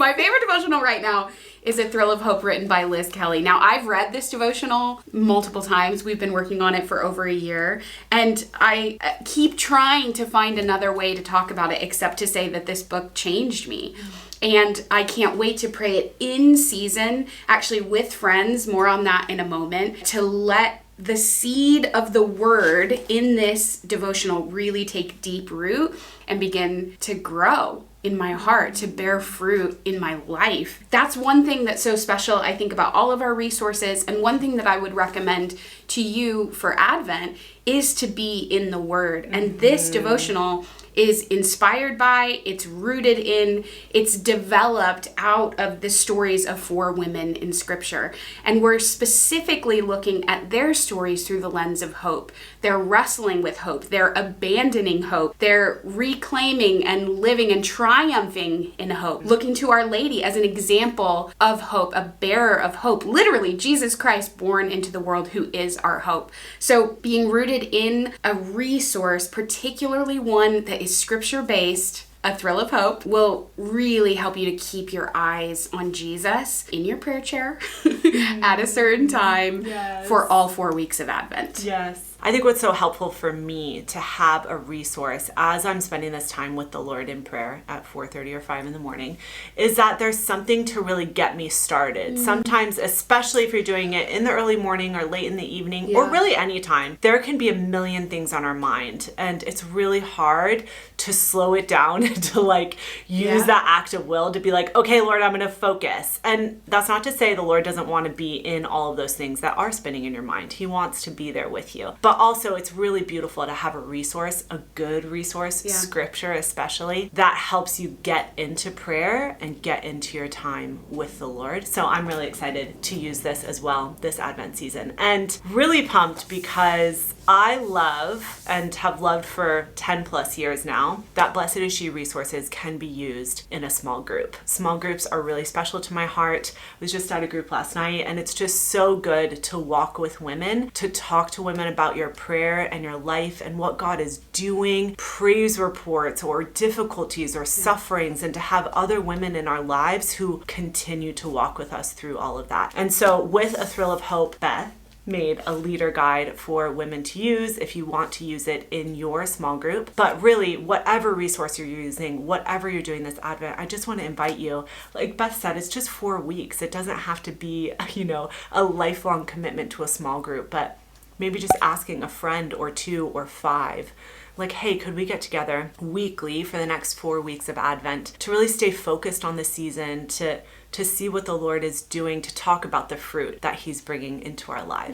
My favorite devotional right now is A Thrill of Hope, written by Liz Kelly. Now, I've read this devotional multiple times. We've been working on it for over a year, and I keep trying to find another way to talk about it except to say that this book changed me. And I can't wait to pray it in season, actually with friends, more on that in a moment, to let the seed of the word in this devotional really take deep root and begin to grow in my heart, to bear fruit in my life. That's one thing that's so special, I think, about all of our resources. And one thing that I would recommend to you for Advent is to be in the Word. And this devotional is inspired by, it's rooted in, it's developed out of the stories of 4 women in Scripture. And we're specifically looking at their stories through the lens of hope. They're wrestling with hope. They're abandoning hope. They're reclaiming and living and triumphing in hope. Looking to Our Lady as an example of hope, a bearer of hope. Literally, Jesus Christ born into the world, who is our hope. So being rooted in a resource, particularly one that is scripture-based, A Thrill of Hope, will really help you to keep your eyes on Jesus in your prayer chair at a certain time for all 4 weeks of Advent. Yes. I think what's so helpful for me to have a resource as I'm spending this time with the Lord in prayer at 4:30 or 5 in the morning is that there's something to really get me started. Sometimes, especially if you're doing it in the early morning or late in the evening, or really any time, there can be a million things on our mind. And it's really hard to slow it down to use that act of will to be like, okay, Lord, I'm going to focus. And that's not to say the Lord doesn't want to be in all of those things that are spinning in your mind. He wants to be there with you. But also, it's really beautiful to have a resource, a good resource, scripture especially, that helps you get into prayer and get into your time with the Lord. So I'm really excited to use this as well this Advent season. And really pumped because I love and have loved for 10 plus years now that Blessed Is She resources can be used in a small group. Small groups are really special to my heart. I was just at a group last night, and it's just so good to walk with women, to talk to women about your prayer and your life and what God is doing, praise reports or difficulties or sufferings, and to have other women in our lives who continue to walk with us through all of that. And so with A Thrill of Hope, Beth made a leader guide for women to use if you want to use it in your small group. But really, whatever resource you're using, whatever you're doing this Advent, I just want to invite you, like Beth said, it's just 4 weeks. It doesn't have to be, a lifelong commitment to a small group, but maybe just asking a friend or 2 or 5, like, hey, could we get together weekly for the next 4 weeks of Advent to really stay focused on the season, to see what the Lord is doing, to talk about the fruit that He's bringing into our lives.